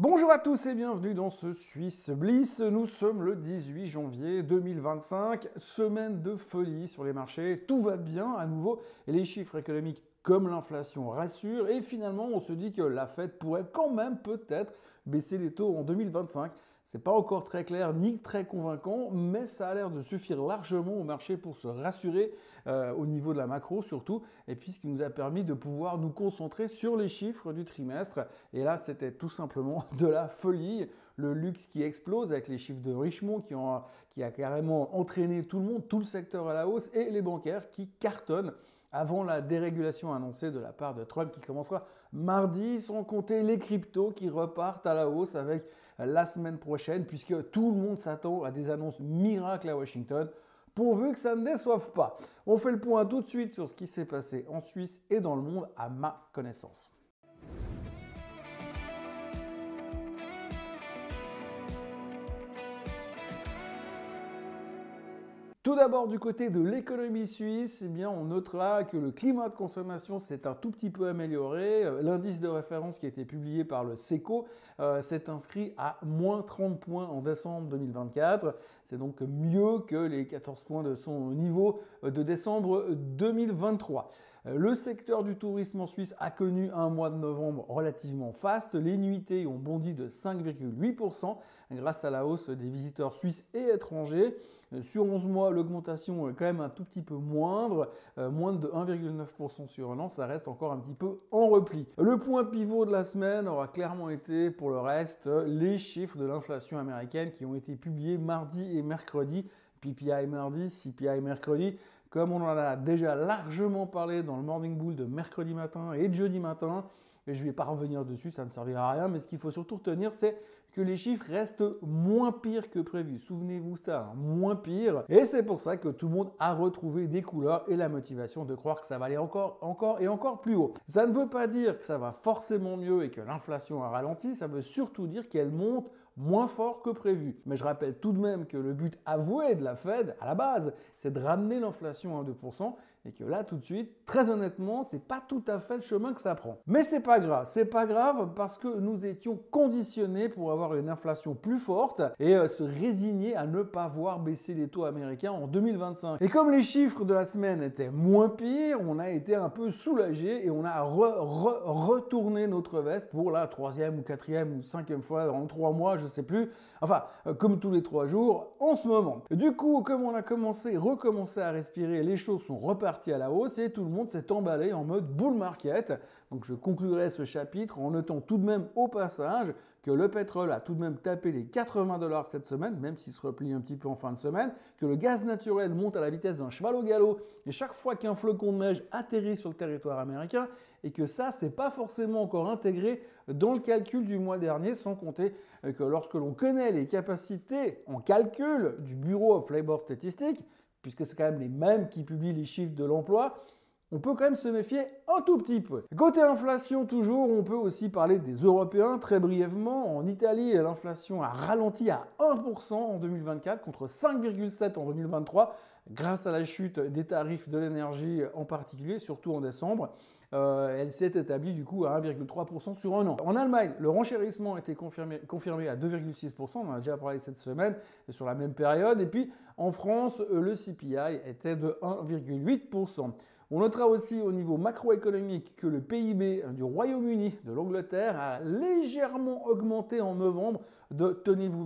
Bonjour à tous et bienvenue dans ce Swiss Bliss. Nous sommes le 18 janvier 2025, semaine de folie sur les marchés. Tout va bien à nouveau et les chiffres économiques comme l'inflation rassurent. Et finalement, on se dit que la Fed pourrait quand même peut-être baisser les taux en 2025. C'est pas encore très clair ni très convaincant, mais ça a l'air de suffire largement au marché pour se rassurer au niveau de la macro surtout, et puis ce qui nous a permis de pouvoir nous concentrer sur les chiffres du trimestre. Et là, c'était tout simplement de la folie. Le luxe qui explose avec les chiffres de Richemont qui a carrément entraîné tout le monde, tout le secteur à la hausse, et les bancaires qui cartonnent avant la dérégulation annoncée de la part de Trump qui commencera mardi, sans compter les cryptos qui repartent à la hausse avec la semaine prochaine, puisque tout le monde s'attend à des annonces miracles à Washington, pourvu que ça ne déçoive pas. On fait le point tout de suite sur ce qui s'est passé en Suisse et dans le monde à ma connaissance. Tout d'abord, du côté de l'économie suisse, eh bien, on notera que le climat de consommation s'est un tout petit peu amélioré. L'indice de référence qui a été publié par le SECO s'est inscrit à moins 30 points en décembre 2024. C'est donc mieux que les 14 points de son niveau de décembre 2023. Le secteur du tourisme en Suisse a connu un mois de novembre relativement faste. Les nuitées ont bondi de 5,8% grâce à la hausse des visiteurs suisses et étrangers. Sur 11 mois, l'augmentation est quand même un tout petit peu moindre, moins de 1,9% sur un an, ça reste encore un petit peu en repli. Le point pivot de la semaine aura clairement été pour le reste les chiffres de l'inflation américaine qui ont été publiés mardi et mercredi. PPI mardi, CPI mercredi. Comme on en a déjà largement parlé dans le Morning Bull de mercredi matin et de jeudi matin, et je ne vais pas revenir dessus, ça ne servira à rien, mais ce qu'il faut surtout retenir, c'est que les chiffres restent moins pires que prévu. Souvenez-vous ça, hein, moins pire. Et c'est pour ça que tout le monde a retrouvé des couleurs et la motivation de croire que ça va aller encore plus haut. Ça ne veut pas dire que ça va forcément mieux et que l'inflation a ralenti, ça veut surtout dire qu'elle monte moins fort que prévu. Mais je rappelle tout de même que le but avoué de la Fed, à la base, c'est de ramener l'inflation à 2%, et que là, tout de suite, très honnêtement, c'est pas tout à fait le chemin que ça prend. Mais c'est pas grave parce que nous étions conditionnés pour avoir une inflation plus forte et se résigner à ne pas voir baisser les taux américains en 2025. Et comme les chiffres de la semaine étaient moins pires, on a été un peu soulagés et on a retourné notre veste pour la 3e ou 4e ou 5e fois en 3 mois, je sais plus. Enfin, comme tous les 3 jours en ce moment. Du coup, comme on a recommencé à respirer, les choses sont reparties à la hausse et tout le monde s'est emballé en mode bull market. Donc je conclurai ce chapitre en notant tout de même au passage que le pétrole a tout de même tapé les 80 $ cette semaine, même s'il se replie un petit peu en fin de semaine, que le gaz naturel monte à la vitesse d'un cheval au galop et chaque fois qu'un flocon de neige atterrit sur le territoire américain, et que ça, c'est pas forcément encore intégré dans le calcul du mois dernier, sans compter que lorsque l'on connaît les capacités en calcul du Bureau of Labor Statistics, puisque c'est quand même les mêmes qui publient les chiffres de l'emploi, on peut quand même se méfier un tout petit peu. Côté inflation toujours, on peut aussi parler des Européens très brièvement. En Italie, l'inflation a ralenti à 1% en 2024 contre 5,7% en 2023 grâce à la chute des tarifs de l'énergie en particulier, surtout en décembre. Elle s'est établie du coup à 1,3% sur un an. En Allemagne, le renchérissement a été confirmé à 2,6%, on en a déjà parlé cette semaine, sur la même période. Et puis en France, le CPI était de 1,8%. On notera aussi au niveau macroéconomique que le PIB du Royaume-Uni, de l'Angleterre, a légèrement augmenté en novembre de, tenez-vous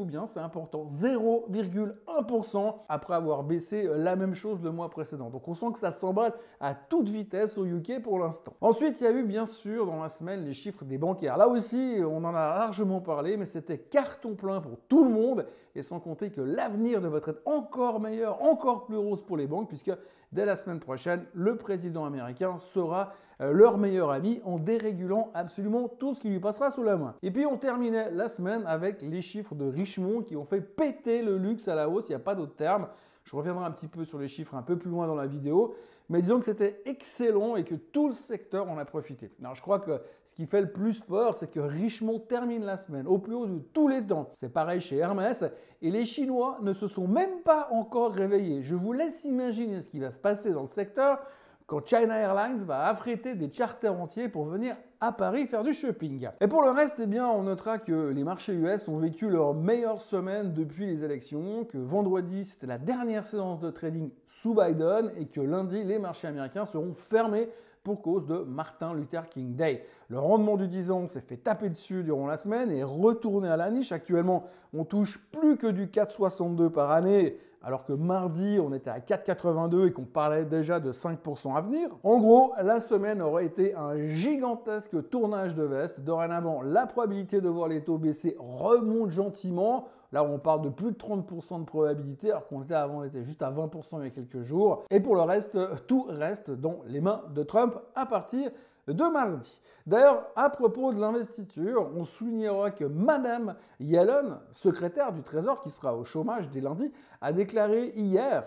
bien, c'est important, 0,1% après avoir baissé la même chose le mois précédent. Donc on sent que ça s'emballe à toute vitesse au UK pour l'instant. Ensuite, il y a eu bien sûr dans la semaine les chiffres des bancaires. Là aussi, on en a largement parlé, mais c'était carton plein pour tout le monde, et sans compter que l'avenir devrait être encore meilleur, encore plus rose pour les banques, puisque dès la semaine prochaine, le président américain sera leur meilleur ami en dérégulant absolument tout ce qui lui passera sous la main. Et puis on terminait la semaine avec les chiffres de Richemont qui ont fait péter le luxe à la hausse, il n'y a pas d'autre terme. Je reviendrai un petit peu sur les chiffres un peu plus loin dans la vidéo, mais disons que c'était excellent et que tout le secteur en a profité. Alors je crois que ce qui fait le plus peur, c'est que Richemont termine la semaine au plus haut de tous les temps. C'est pareil chez Hermès et les Chinois ne se sont même pas encore réveillés. Je vous laisse imaginer ce qui va se passer dans le secteur quand China Airlines va affréter des charters entiers pour venir à Paris faire du shopping. Et pour le reste, eh bien, on notera que les marchés US ont vécu leur meilleure semaine depuis les élections, que vendredi c'était la dernière séance de trading sous Biden et que lundi les marchés américains seront fermés pour cause de Martin Luther King Day. Le rendement du 10 ans s'est fait taper dessus durant la semaine et est retourné à la niche. Actuellement, on touche plus que du 4,62 par année, alors que mardi, on était à 4,82 et qu'on parlait déjà de 5% à venir. En gros, la semaine aurait été un gigantesque tournage de veste. Dorénavant, la probabilité de voir les taux baisser remonte gentiment. Là, on parle de plus de 30% de probabilité, alors qu'on était avant, on était juste à 20% il y a quelques jours. Et pour le reste, tout reste dans les mains de Trump à partir de mardi. D'ailleurs, à propos de l'investiture, on soulignera que Madame Yellen, secrétaire du Trésor qui sera au chômage dès lundi, a déclaré hier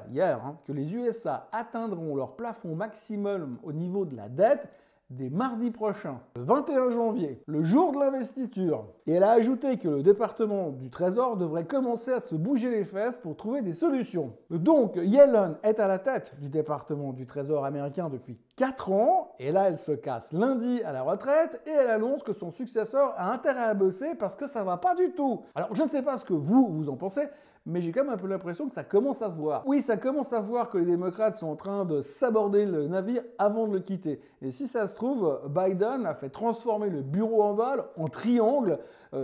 que les USA atteindront leur plafond maximum au niveau de la dette dès mardi prochain, le 21 janvier, le jour de l'investiture. Et elle a ajouté que le département du Trésor devrait commencer à se bouger les fesses pour trouver des solutions. Donc, Yellen est à la tête du département du Trésor américain depuis 4 ans, et là, elle se casse lundi à la retraite, et elle annonce que son successeur a intérêt à bosser parce que ça va pas du tout. Alors, je ne sais pas ce que vous en pensez, mais j'ai quand même un peu l'impression que ça commence à se voir. Oui, ça commence à se voir que les démocrates sont en train de s'aborder le navire avant de le quitter. Et si ça se trouve, Biden a fait transformer le bureau ovale en triangle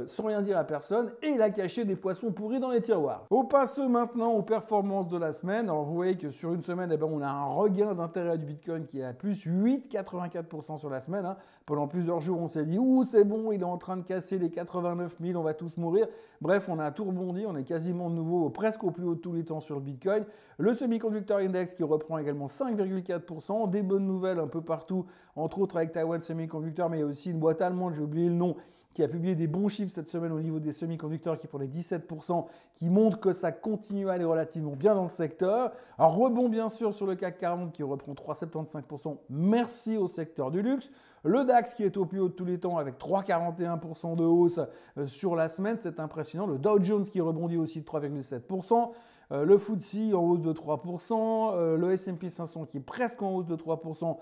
sans rien dire à personne et il a caché des poissons pourris dans les tiroirs. On passe maintenant aux performances de la semaine. Alors vous voyez que sur une semaine, on a un regain d'intérêt du Bitcoin qui est à plus 8,84% sur la semaine. Pendant plusieurs jours, on s'est dit « Ouh, c'est bon, il est en train de casser les 89 000, on va tous mourir ». Bref, on a tout rebondi, on est quasiment de nouveau presque au plus haut de tous les temps sur le Bitcoin. Le Semiconductor Index qui reprend également 5,4%. Des bonnes nouvelles un peu partout, entre autres avec Taiwan Semiconductor, mais il y a aussi une boîte allemande, j'ai oublié le nom, qui a publié des bons chiffres cette semaine au niveau des semi-conducteurs qui prenait 17%, qui montre que ça continue à aller relativement bien dans le secteur. Alors rebond bien sûr sur le CAC 40 qui reprend 3,75%, merci au secteur du luxe. Le DAX qui est au plus haut de tous les temps avec 3,41% de hausse sur la semaine, c'est impressionnant. Le Dow Jones qui rebondit aussi de 3,7%. Le FTSE en hausse de 3%. Le S&P 500 qui est presque en hausse de 3%.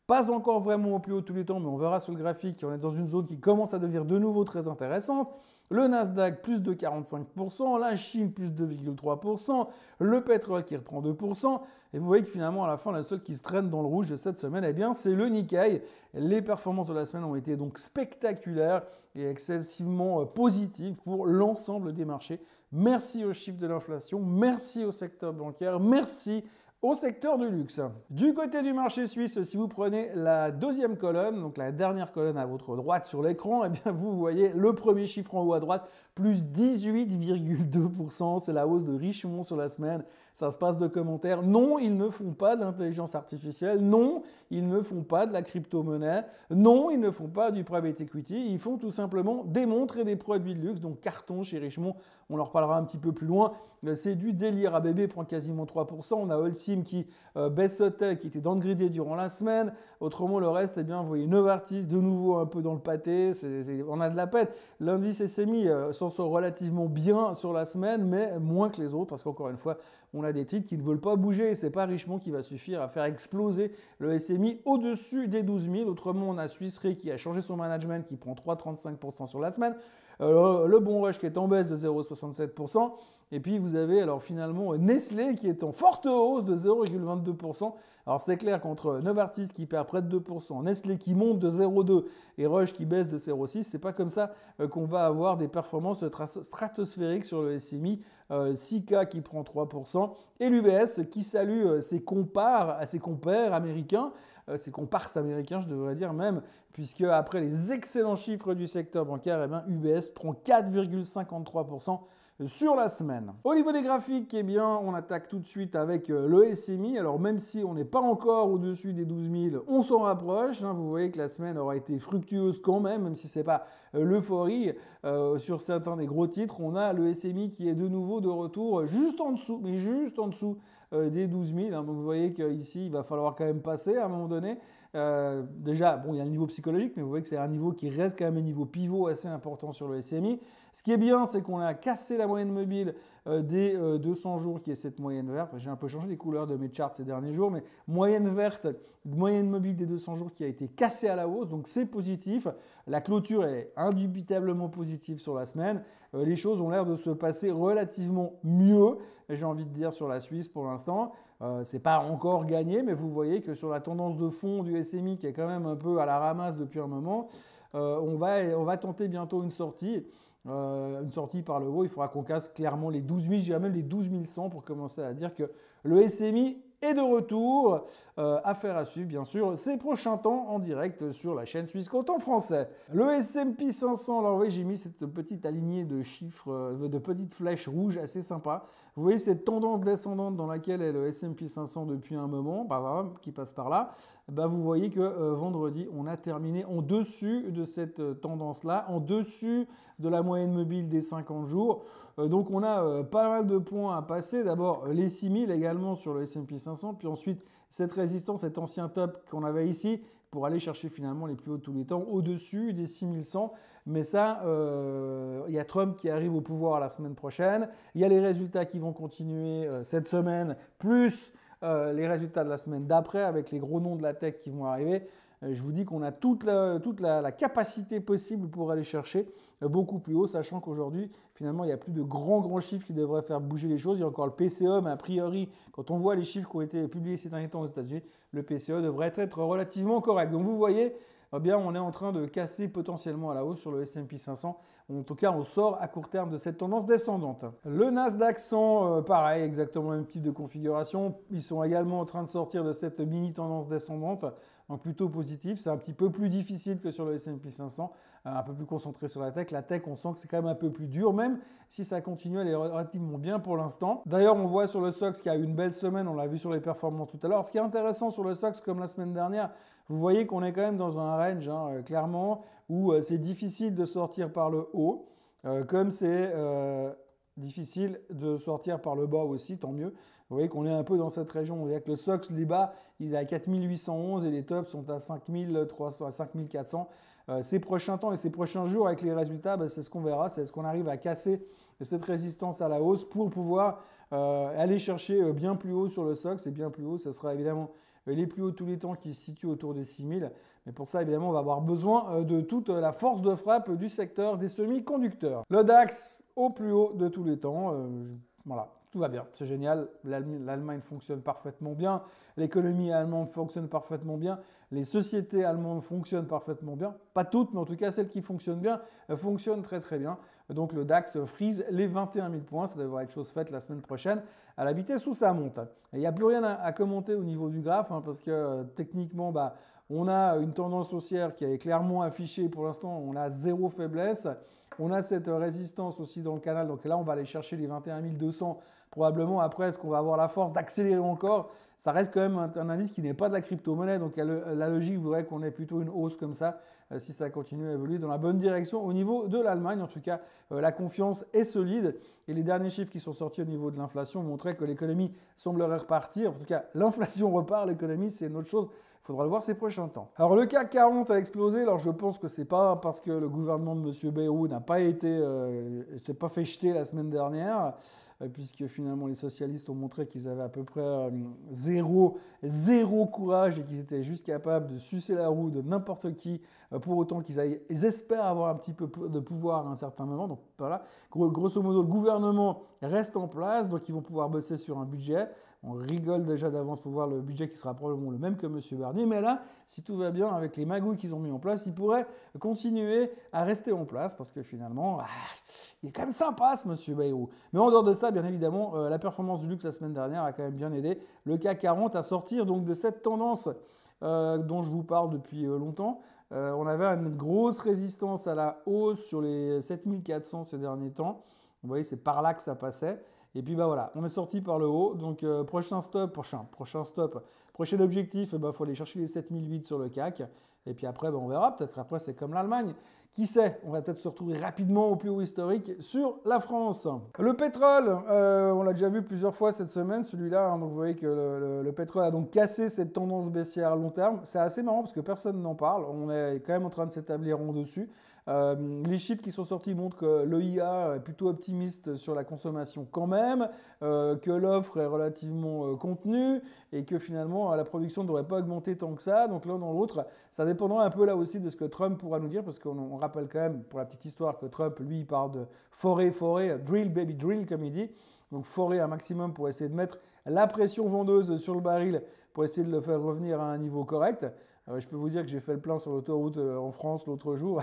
Pas encore vraiment au plus haut de tous les temps, mais on verra sur le graphique, on est dans une zone qui commence à devenir de nouveau très intéressante. Le Nasdaq plus de 45%, la Chine plus de 2,3%, le pétrole qui reprend 2%. Et vous voyez que finalement, à la fin, la seule qui se traîne dans le rouge de cette semaine, eh bien, c'est le Nikkei. Les performances de la semaine ont été donc spectaculaires et excessivement positives pour l'ensemble des marchés. Merci aux chiffres de l'inflation, merci au secteur bancaire, merci au secteur du luxe. Du côté du marché suisse, si vous prenez la deuxième colonne, donc la dernière colonne à votre droite sur l'écran, eh bien vous voyez le premier chiffre en haut à droite, plus 18,2%. C'est la hausse de Richemont sur la semaine. Ça se passe de commentaires. Non, ils ne font pas de l'intelligence artificielle. Non, ils ne font pas de la crypto-monnaie. Non, ils ne font pas du private equity. Ils font tout simplement démontrer des produits de luxe. Donc carton chez Richemont, on en reparlera un petit peu plus loin. C'est du délire. ABB prend quasiment 3%. On a Holcim qui baisse Hotel, qui était downgradé durant la semaine. Autrement, le reste, eh bien, vous voyez Novartis de nouveau un peu dans le pâté. On a de la peine. L'indice SMI s'en sort relativement bien sur la semaine, mais moins que les autres, parce qu'encore une fois, on a des titres qui ne veulent pas bouger. Et c'est pas Richemont qui va suffire à faire exploser le SMI au-dessus des 12 000. Autrement, on a Swiss Re qui a changé son management, qui prend 3,35% sur la semaine. Le Bon Rush qui est en baisse de 0,67%. Et puis vous avez alors finalement Nestlé qui est en forte hausse de 0,22%. Alors c'est clair qu'entre Novartis qui perd près de 2%, Nestlé qui monte de 0,2% et Roche qui baisse de 0,6%, c'est pas comme ça qu'on va avoir des performances stratosphériques sur le SMI. Sika qui prend 3% et l'UBS qui salue ses compères américains. Ses comparses américains, je devrais dire même, puisque après les excellents chiffres du secteur bancaire, eh bien, UBS prend 4,53% sur la semaine. Au niveau des graphiques, eh bien, on attaque tout de suite avec le SMI. Alors même si on n'est pas encore au-dessus des 12 000, on s'en rapproche. Vous voyez que la semaine aura été fructueuse quand même si ce n'est pas l'euphorie. Sur certains des gros titres, on a le SMI qui est de nouveau de retour juste en dessous, mais juste en dessous des 12 000. Donc vous voyez qu'ici, il va falloir quand même passer à un moment donné. Déjà, bon, il y a le niveau psychologique, mais vous voyez que c'est un niveau qui reste quand même un niveau pivot assez important sur le SMI. Ce qui est bien, c'est qu'on a cassé la moyenne mobile des 200 jours, qui est cette moyenne verte. J'ai un peu changé les couleurs de mes charts ces derniers jours, mais moyenne verte, moyenne mobile des 200 jours qui a été cassée à la hausse, donc c'est positif. La clôture est indubitablement positive sur la semaine. Les choses ont l'air de se passer relativement mieux, j'ai envie de dire, sur la Suisse pour l'instant. C'est pas encore gagné, mais vous voyez que sur la tendance de fond du SMI, qui est quand même un peu à la ramasse depuis un moment, on va tenter bientôt une sortie. Une sortie par le haut, il faudra qu'on casse clairement les 12 000, je dirais même les 12 100 pour commencer à dire que le SMI est de retour. Affaire à suivre, bien sûr, ces prochains temps en direct sur la chaîne Suisse Côte en français. Le S&P 500, alors oui, j'ai mis cette petite alignée de chiffres, de petites flèches rouges assez sympa. Vous voyez cette tendance descendante dans laquelle est le S&P 500 depuis un moment, qui passe par là. Vous voyez que vendredi, on a terminé en dessus de cette tendance-là, en dessus de la moyenne mobile des 50 jours. Donc on a pas mal de points à passer. D'abord les 6000 également sur le S&P 500, puis ensuite cette résistance, cet ancien top qu'on avait ici, pour aller chercher finalement les plus hauts de tous les temps, au-dessus des 6100. Mais ça, il y a Trump qui arrive au pouvoir la semaine prochaine. Il y a les résultats qui vont continuer cette semaine, plus les résultats de la semaine d'après avec les gros noms de la tech qui vont arriver. Je vous dis qu'on a toute la capacité possible pour aller chercher beaucoup plus haut, sachant qu'aujourd'hui, finalement, il n'y a plus de grands chiffres qui devraient faire bouger les choses. Il y a encore le PCE, mais a priori, quand on voit les chiffres qui ont été publiés ces derniers temps aux États-Unis, le PCE devrait être relativement correct. Donc vous voyez, eh bien, on est en train de casser potentiellement à la hausse sur le S&P 500. En tout cas, on sort à court terme de cette tendance descendante. Le Nasdaq 100, pareil, exactement le même type de configuration. Ils sont également en train de sortir de cette mini tendance descendante, donc plutôt positif. C'est un petit peu plus difficile que sur le S&P 500, un peu plus concentré sur la tech. La tech, on sent que c'est quand même un peu plus dur, même si ça continue, elle est relativement bien pour l'instant. D'ailleurs, on voit sur le SOX qu'il y a eu une belle semaine, on l'a vu sur les performances tout à l'heure. Ce qui est intéressant sur le SOX, comme la semaine dernière, vous voyez qu'on est quand même dans un range, clairement, où c'est difficile de sortir par le haut, comme c'est difficile de sortir par le bas aussi, tant mieux. Vous voyez qu'on est un peu dans cette région. Vous voyez que le SOX, les bas, il est à 4811 et les tops sont à 5300, à 5400. Ces prochains temps et ces prochains jours avec les résultats, c'est ce qu'on verra. C'est ce qu'on arrive à casser cette résistance à la hausse pour pouvoir aller chercher bien plus haut sur le SOX. Et bien plus haut, ce sera évidemment les plus hauts de tous les temps qui se situent autour des 6000. Mais pour ça, évidemment, on va avoir besoin de toute la force de frappe du secteur des semi-conducteurs. Le DAX au plus haut de tous les temps. Voilà, tout va bien, c'est génial. L'Allemagne fonctionne parfaitement bien, l'économie allemande fonctionne parfaitement bien, les sociétés allemandes fonctionnent parfaitement bien. Pas toutes, mais en tout cas celles qui fonctionnent bien fonctionnent très très bien. Donc le DAX frise les 21 000 points, ça devrait être chose faite la semaine prochaine à la vitesse où ça monte. Il n'y a plus rien à commenter au niveau du graphe parce que techniquement, on a une tendance haussière qui est clairement affichée pour l'instant, on a zéro faiblesse. On a cette résistance aussi dans le canal, donc là on va aller chercher les 21 200 probablement. Après, est-ce qu'on va avoir la force d'accélérer encore? Ça reste quand même un indice qui n'est pas de la crypto-monnaie, donc la logique voudrait qu'on ait plutôt une hausse comme ça si ça continue à évoluer dans la bonne direction au niveau de l'Allemagne. En tout cas, la confiance est solide et les derniers chiffres qui sont sortis au niveau de l'inflation montraient que l'économie semblerait repartir. En tout cas, l'inflation repart, l'économie c'est une autre chose. Il faudra le voir ces prochains temps. Alors le CAC 40 a explosé. Alors je pense que c'est pas parce que le gouvernement de M. Bayrou n'a pas s'est pas fait jeter la semaine dernière, puisque finalement les socialistes ont montré qu'ils avaient à peu près zéro courage et qu'ils étaient juste capables de sucer la roue de n'importe qui, pour autant qu'ils espèrent avoir un petit peu de pouvoir à un certain moment. Donc voilà, grosso modo, le gouvernement reste en place, donc ils vont pouvoir bosser sur un budget. On rigole déjà d'avance pour voir le budget qui sera probablement le même que M. Barnier. Mais là, si tout va bien avec les magouilles qu'ils ont mis en place, ils pourraient continuer à rester en place parce que finalement, il est quand même sympa ce M. Bayrou. Mais en dehors de ça, bien évidemment, la performance du luxe la semaine dernière a quand même bien aidé le CAC 40 à sortir donc de cette tendance dont je vous parle depuis longtemps. On avait une grosse résistance à la hausse sur les 7400 ces derniers temps. Vous voyez, c'est par là que ça passait. Et puis voilà, on est sorti par le haut. Donc prochain objectif, faut aller chercher les 7008 sur le CAC. Et puis après, on verra. Peut-être après, c'est comme l'Allemagne Qui sait, on va peut-être se retrouver rapidement au plus haut historique sur la France. Le pétrole, on l'a déjà vu plusieurs fois cette semaine, celui-là. Donc vous voyez que le pétrole a donc cassé cette tendance baissière à long terme. C'est assez marrant parce que personne n'en parle. On est quand même en train de s'établir en dessus. Les chiffres qui sont sortis montrent que l'EIA est plutôt optimiste sur la consommation quand même, que l'offre est relativement contenue et que finalement la production ne devrait pas augmenter tant que ça. Donc l'un dans l'autre, ça dépendra un peu là aussi de ce que Trump pourra nous dire, parce qu'on rappelle quand même, pour la petite histoire, que Trump, lui, il parle de forer, drill baby drill comme il dit. Donc forer un maximum pour essayer de mettre la pression vendeuse sur le baril pour essayer de le faire revenir à un niveau correct. Je peux vous dire que j'ai fait le plein sur l'autoroute en France l'autre jour.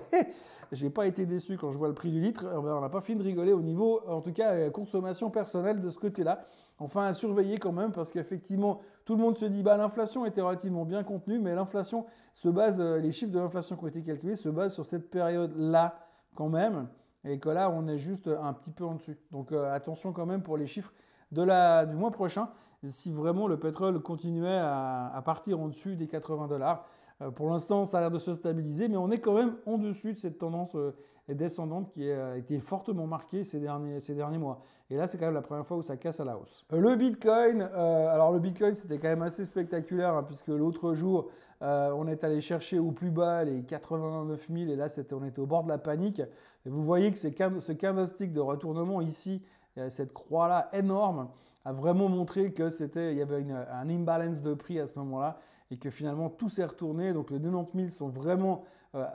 J'ai pas été déçu quand je vois le prix du litre. On n'a pas fini de rigoler au niveau, en tout cas, consommation personnelle de ce côté-là. Enfin, à surveiller quand même, parce qu'effectivement, tout le monde se dit, bah, l'inflation était relativement bien contenue, mais l'inflation se base, les chiffres de l'inflation qui ont été calculés se basent sur cette période-là quand même, et que là, on est juste un petit peu en dessus. Donc, attention quand même pour les chiffres du mois prochain. Si vraiment le pétrole continuait à partir en dessus des 80 $. Pour l'instant, ça a l'air de se stabiliser, mais on est quand même en dessus de cette tendance descendante qui a été fortement marquée ces derniers mois. Et là, c'est quand même la première fois où ça casse à la hausse. Le Bitcoin, alors le Bitcoin, c'était quand même assez spectaculaire, hein, puisque l'autre jour, on est allé chercher au plus bas les 89 000, et là, on était au bord de la panique. Et vous voyez que ce candlestick de retournement ici, cette croix-là énorme, a vraiment montré que il y avait un imbalance de prix à ce moment-là et que finalement tout s'est retourné. Donc les 90 000 sont vraiment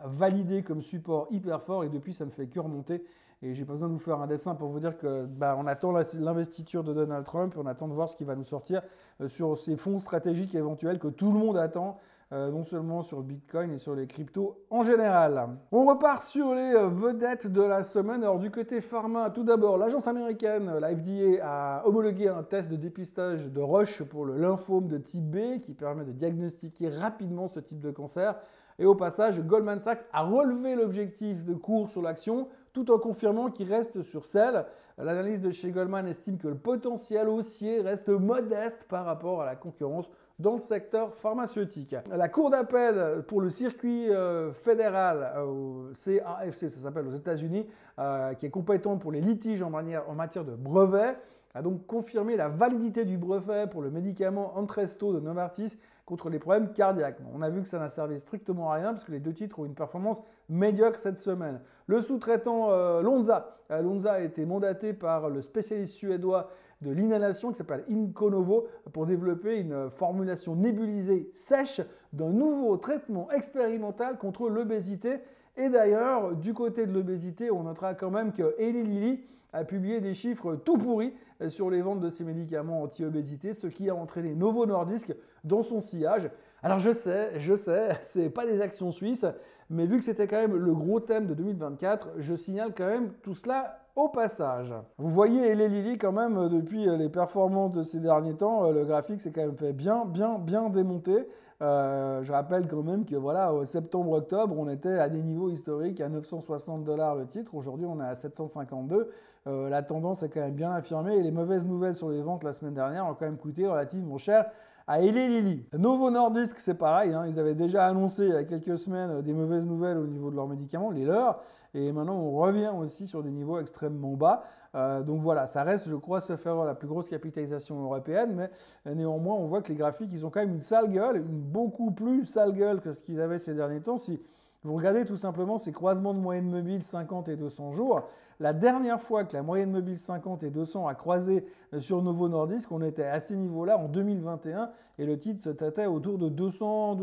validés comme support hyper fort et depuis ça ne fait que remonter. Et j'ai pas besoin de vous faire un dessin pour vous dire que on attend l'investiture de Donald Trump et on attend de voir ce qui va nous sortir sur ces fonds stratégiques éventuels que tout le monde attend. Non seulement sur le Bitcoin et sur les cryptos en général. On repart sur les vedettes de la semaine. Alors du côté pharma, tout d'abord, l'agence américaine, la FDA, a homologué un test de dépistage de Roche pour le lymphome de type B qui permet de diagnostiquer rapidement ce type de cancer. Et au passage, Goldman Sachs a relevé l'objectif de cours sur l'action tout en confirmant qu'il reste sur selle. L'analyse de chez Goldman estime que le potentiel haussier reste modeste par rapport à la concurrence dans le secteur pharmaceutique. La Cour d'appel pour le circuit fédéral, CAFC, ça s'appelle aux États-Unis, qui est compétente pour les litiges en matière de brevets, a donc confirmé la validité du brevet pour le médicament Entresto de Novartis contre les problèmes cardiaques. Bon, on a vu que ça n'a servi strictement à rien parce que les deux titres ont une performance médiocre cette semaine. Le sous-traitant Lonza a été mandaté par le spécialiste suédois de l'inhalation qui s'appelle Inconovo pour développer une formulation nébulisée sèche d'un nouveau traitement expérimental contre l'obésité. Et d'ailleurs, du côté de l'obésité, on notera quand même que Eli Lilly a publié des chiffres tout pourris sur les ventes de ces médicaments anti-obésité, ce qui a entraîné Novo Nordisk dans son sillage. Alors je sais, c'est pas des actions suisses, mais vu que c'était quand même le gros thème de 2024, je signale quand même tout cela au passage. Vous voyez Eli Lilly quand même depuis les performances de ces derniers temps, le graphique s'est quand même fait bien démonter. Je rappelle quand même que voilà, au septembre-octobre, on était à des niveaux historiques à 960 $ le titre. Aujourd'hui, on est à 752. La tendance est quand même bien affirmée et les mauvaises nouvelles sur les ventes la semaine dernière ont quand même coûté relativement cher à Eli Lilly. Novo Nordisk, c'est pareil, hein, ils avaient déjà annoncé il y a quelques semaines des mauvaises nouvelles au niveau de leurs médicaments, les leurs, et maintenant on revient aussi sur des niveaux extrêmement bas. Donc voilà, ça reste, je crois, se faire la plus grosse capitalisation européenne, mais néanmoins, on voit que les graphiques, ils ont quand même une sale gueule, une beaucoup plus sale gueule que ce qu'ils avaient ces derniers temps. Si vous regardez tout simplement ces croisements de moyenne mobile 50 et 200 jours, la dernière fois que la moyenne mobile 50 et 200 a croisé sur Novo Nordisk, on était à ces niveaux-là en 2021 et le titre se tâtait autour de 200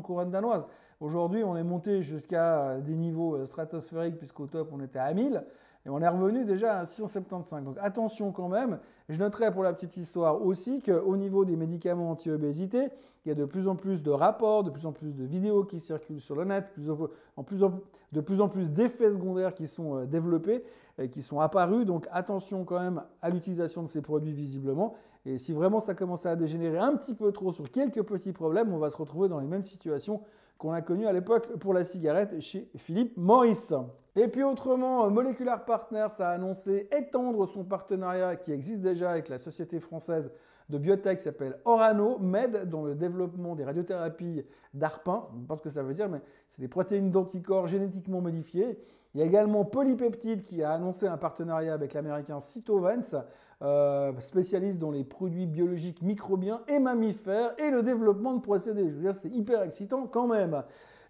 couronnes danoises. Aujourd'hui, on est monté jusqu'à des niveaux stratosphériques puisqu'au top, on était à 1000. Et on est revenu déjà à 675. Donc attention quand même. Je noterai pour la petite histoire aussi qu'au niveau des médicaments anti-obésité, il y a de plus en plus de rapports, de plus en plus de vidéos qui circulent sur le net, de plus en plus d'effets secondaires qui sont développés et qui sont apparus. Donc attention quand même à l'utilisation de ces produits visiblement. Et si vraiment ça commence à dégénérer un petit peu trop sur quelques petits problèmes, on va se retrouver dans les mêmes situations qu'on a connu à l'époque pour la cigarette chez Philip Morris. Et puis autrement, Molecular Partners a annoncé étendre son partenariat qui existe déjà avec la société française de biotech qui s'appelle Orano Med dans le développement des radiothérapies DARPin. Je ne sais pas ce que ça veut dire, mais c'est des protéines d'anticorps génétiquement modifiées. Il y a également Polypeptide qui a annoncé un partenariat avec l'américain Cytovance, spécialiste dans les produits biologiques microbiens et mammifères et le développement de procédés. Je veux dire, c'est hyper excitant quand même.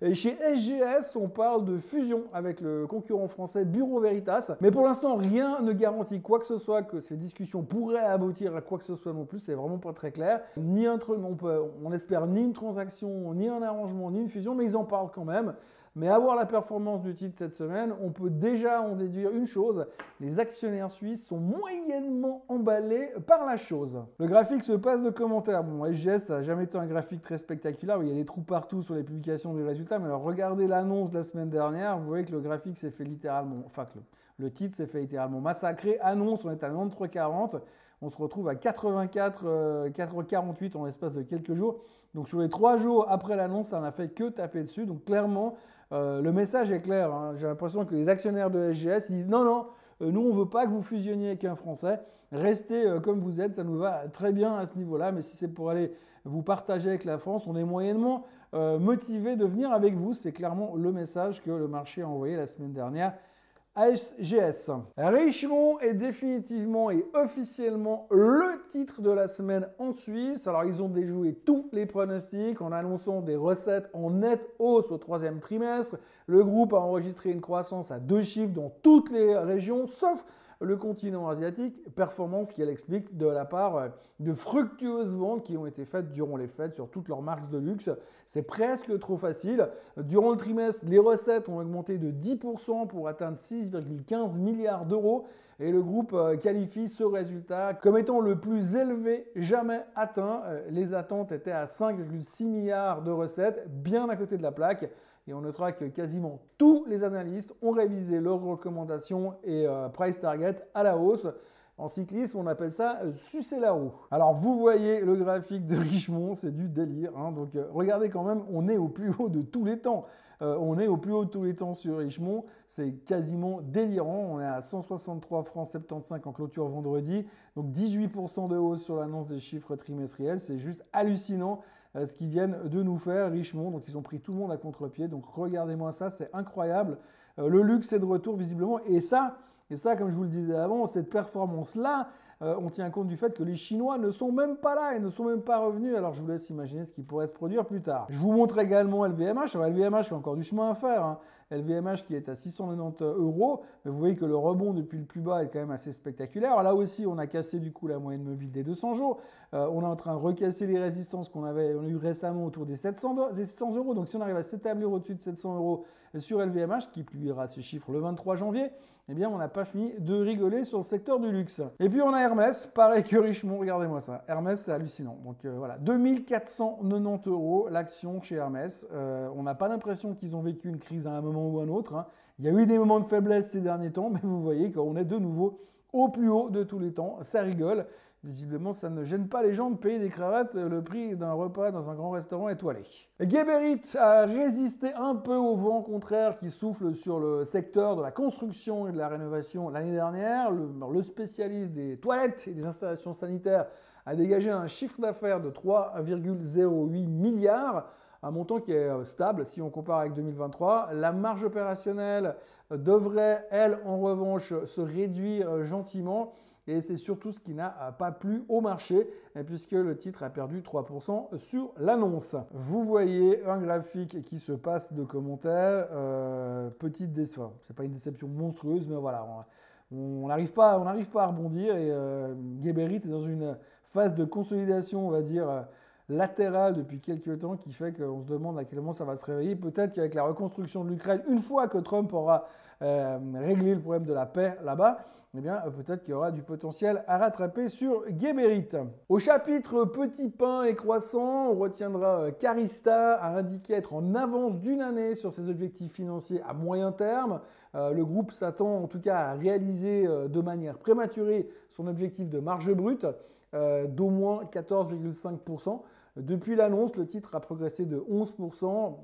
Et chez SGS, on parle de fusion avec le concurrent français Bureau Veritas. Mais pour l'instant, rien ne garantit quoi que ce soit que ces discussions pourraient aboutir à quoi que ce soit non plus. C'est vraiment pas très clair. On espère ni une transaction, ni un arrangement, ni une fusion, mais ils en parlent quand même. Mais à voir la performance du titre cette semaine, on peut déjà en déduire une chose, les actionnaires suisses sont moyennement emballés par la chose. Le graphique se passe de commentaires. Bon, SGS, ça n'a jamais été un graphique très spectaculaire, où il y a des trous partout sur les publications des résultats, mais alors regardez l'annonce de la semaine dernière, vous voyez que le graphique s'est fait littéralement, enfin que le titre s'est fait littéralement massacrer. Annonce, on est à 93,40, on se retrouve à 4,48 en l'espace de quelques jours. Donc sur les 3 jours après l'annonce, ça n'a fait que taper dessus. Donc clairement, le message est clair. Hein. J'ai l'impression que les actionnaires de SGS disent non, nous on ne veut pas que vous fusionniez avec un Français. Restez comme vous êtes, ça nous va très bien à ce niveau-là. Mais si c'est pour aller vous partager avec la France, on est moyennement motivé de venir avec vous. C'est clairement le message que le marché a envoyé la semaine dernière à SGS. Richemont est définitivement et officiellement le titre de la semaine en Suisse. Alors ils ont déjoué tous les pronostics en annonçant des recettes en nette hausse au 3e trimestre. Le groupe a enregistré une croissance à 2 chiffres dans toutes les régions, sauf le continent asiatique, performance qu'elle explique de la part de fructueuses ventes qui ont été faites durant les fêtes sur toutes leurs marques de luxe. C'est presque trop facile. Durant le trimestre, les recettes ont augmenté de 10% pour atteindre 6,15 milliards d'euros et le groupe qualifie ce résultat comme étant le plus élevé jamais atteint. Les attentes étaient à 5,6 milliards de recettes, bien à côté de la plaque. Et on notera que quasiment tous les analystes ont révisé leurs recommandations et price target à la hausse. En cyclisme, on appelle ça sucer la roue. Alors, vous voyez le graphique de Richemont, c'est du délire. Hein. Donc, regardez quand même, on est au plus haut de tous les temps. On est au plus haut de tous les temps sur Richemont. C'est quasiment délirant. On est à 163 francs 75 en clôture vendredi. Donc, 18% de hausse sur l'annonce des chiffres trimestriels. C'est juste hallucinant ce qu'ils viennent de nous faire, Richemont. Donc, ils ont pris tout le monde à contre-pied. Donc, regardez-moi ça, c'est incroyable. Le luxe est de retour, visiblement. Et ça, comme je vous le disais avant, cette performance-là, on tient compte du fait que les Chinois ne sont même pas là et ne sont même pas revenus. Alors, je vous laisse imaginer ce qui pourrait se produire plus tard. Je vous montre également LVMH. Alors, LVMH a encore du chemin à faire. Hein. LVMH qui est à 690 €. Mais vous voyez que le rebond depuis le plus bas est quand même assez spectaculaire. Alors, là aussi, on a cassé du coup la moyenne mobile des 200 jours. On est en train de recasser les résistances qu'on a eu récemment autour des 700 €. Donc, si on arrive à s'établir au-dessus de 700 € sur LVMH, qui publiera ses chiffres le 23 janvier, eh bien, on n'a pas fini de rigoler sur le secteur du luxe. Et puis, on a Hermès, pareil que Richemont, regardez-moi ça. Hermès, c'est hallucinant. Donc, voilà, 2490 € l'action chez Hermès. On n'a pas l'impression qu'ils ont vécu une crise à un moment ou un autre. Hein. Il y a eu des moments de faiblesse ces derniers temps, mais vous voyez qu'on est de nouveau au plus haut de tous les temps. Ça rigole. Visiblement, ça ne gêne pas les gens de payer des cravates le prix d'un repas dans un grand restaurant étoilé. Geberit a résisté un peu au vent contraire qui souffle sur le secteur de la construction et de la rénovation l'année dernière. Le spécialiste des toilettes et des installations sanitaires a dégagé un chiffre d'affaires de 3,08 milliards, un montant qui est stable si on compare avec 2023. La marge opérationnelle devrait, elle, en revanche, se réduire gentiment. Et c'est surtout ce qui n'a pas plu au marché, puisque le titre a perdu 3% sur l'annonce. Vous voyez un graphique qui se passe de commentaires. Petite déception. Ce n'est pas une déception monstrueuse, mais voilà, on n'arrive pas à rebondir. Et Geberit est dans une phase de consolidation, on va dire, latérale depuis quelques temps, qui fait qu'on se demande à quel moment ça va se réveiller. Peut-être qu'avec la reconstruction de l'Ukraine, une fois que Trump aura réglé le problème de la paix là-bas, eh bien, peut-être qu'il y aura du potentiel à rattraper sur Geberit. Au chapitre petits pains et croissants, on retiendra qu'Arista a indiqué être en avance d'une année sur ses objectifs financiers à moyen terme. Le groupe s'attend en tout cas à réaliser de manière prématurée son objectif de marge brute d'au moins 14,5%. Depuis l'annonce, le titre a progressé de 11%.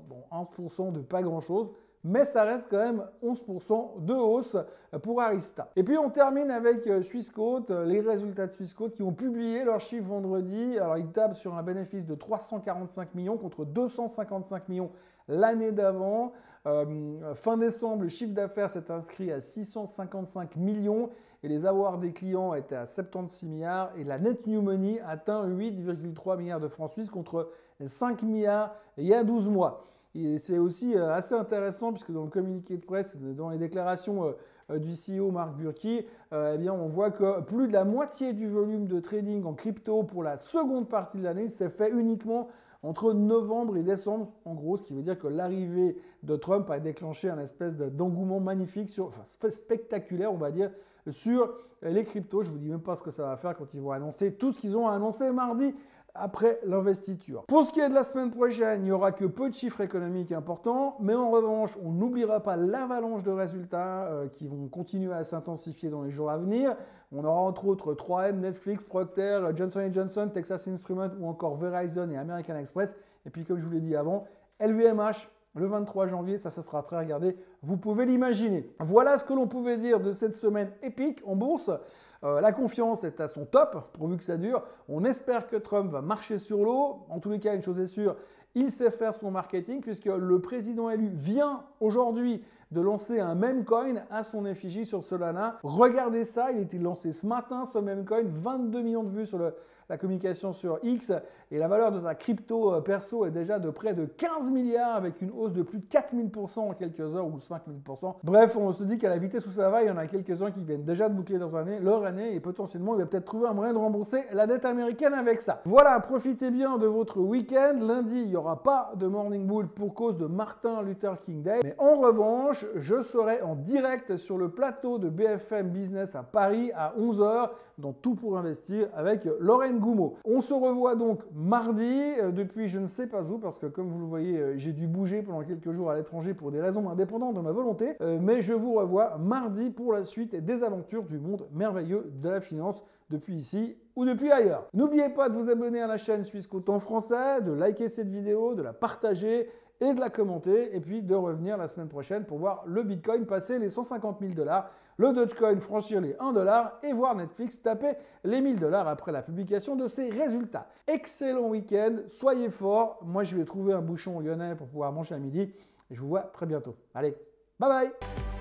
Bon, 11% de pas grand-chose, mais ça reste quand même 11% de hausse pour Arista. Et puis on termine avec Swissquote, les résultats de Swissquote qui ont publié leurs chiffres vendredi. Alors ils tablent sur un bénéfice de 345 millions contre 255 millions l'année d'avant. Fin décembre, le chiffre d'affaires s'est inscrit à 655 millions et les avoirs des clients étaient à 76 milliards et la net new money atteint 8,3 milliards de francs suisses contre 5 milliards il y a 12 mois. Et c'est aussi assez intéressant puisque dans le communiqué de presse, dans les déclarations du CEO Marc Burki, eh bien on voit que plus de la moitié du volume de trading en crypto pour la seconde partie de l'année s'est fait uniquement entre novembre et décembre, en gros, ce qui veut dire que l'arrivée de Trump a déclenché un espèce d'engouement magnifique, spectaculaire, on va dire, sur les cryptos. Je ne vous dis même pas ce que ça va faire quand ils vont annoncer tout ce qu'ils ont annoncé mardi après l'investiture. Pour ce qui est de la semaine prochaine, il n'y aura que peu de chiffres économiques importants, mais en revanche, on n'oubliera pas l'avalanche de résultats qui vont continuer à s'intensifier dans les jours à venir. On aura entre autres 3M, Netflix, Procter, Johnson & Johnson, Texas Instruments ou encore Verizon et American Express. Et puis comme je vous l'ai dit avant, LVMH, le 23 janvier, ça sera très regardé, vous pouvez l'imaginer. Voilà ce que l'on pouvait dire de cette semaine épique en bourse. La confiance est à son top, pourvu que ça dure. On espère que Trump va marcher sur l'eau. En tous les cas, une chose est sûre, il sait faire son marketing puisque le président élu vient aujourd'hui de lancer un meme coin à son effigie sur Solana. Regardez ça, il a été lancé ce matin, ce meme coin, 22 millions de vues sur la communication sur X et la valeur de sa crypto perso est déjà de près de 15 milliards avec une hausse de plus de 4000% en quelques heures ou 5000%. Bref, on se dit qu'à la vitesse où ça va, il y en a quelques-uns qui viennent déjà de boucler leur année et potentiellement il va peut-être trouver un moyen de rembourser la dette américaine avec ça. Voilà, profitez bien de votre week-end. Lundi, il n'y aura pas de Morning Bull pour cause de Martin Luther King Day. Mais en revanche, je serai en direct sur le plateau de BFM Business à Paris à 11h dans Tout pour investir avec Lorraine Goumeau. On se revoit donc mardi depuis je ne sais pas où parce que comme vous le voyez, j'ai dû bouger pendant quelques jours à l'étranger pour des raisons indépendantes de ma volonté. Mais je vous revois mardi pour la suite des aventures du monde merveilleux de la finance depuis ici ou depuis ailleurs. N'oubliez pas de vous abonner à la chaîne Swissquote en français, de liker cette vidéo, de la partager et de la commenter et puis de revenir la semaine prochaine pour voir le Bitcoin passer les 150 000 $, le Dogecoin franchir les 1 $ et voir Netflix taper les 1000 $ après la publication de ses résultats. Excellent week-end, soyez forts. Moi, je vais trouver un bouchon lyonnais pour pouvoir manger à midi et je vous vois très bientôt. Allez, bye bye!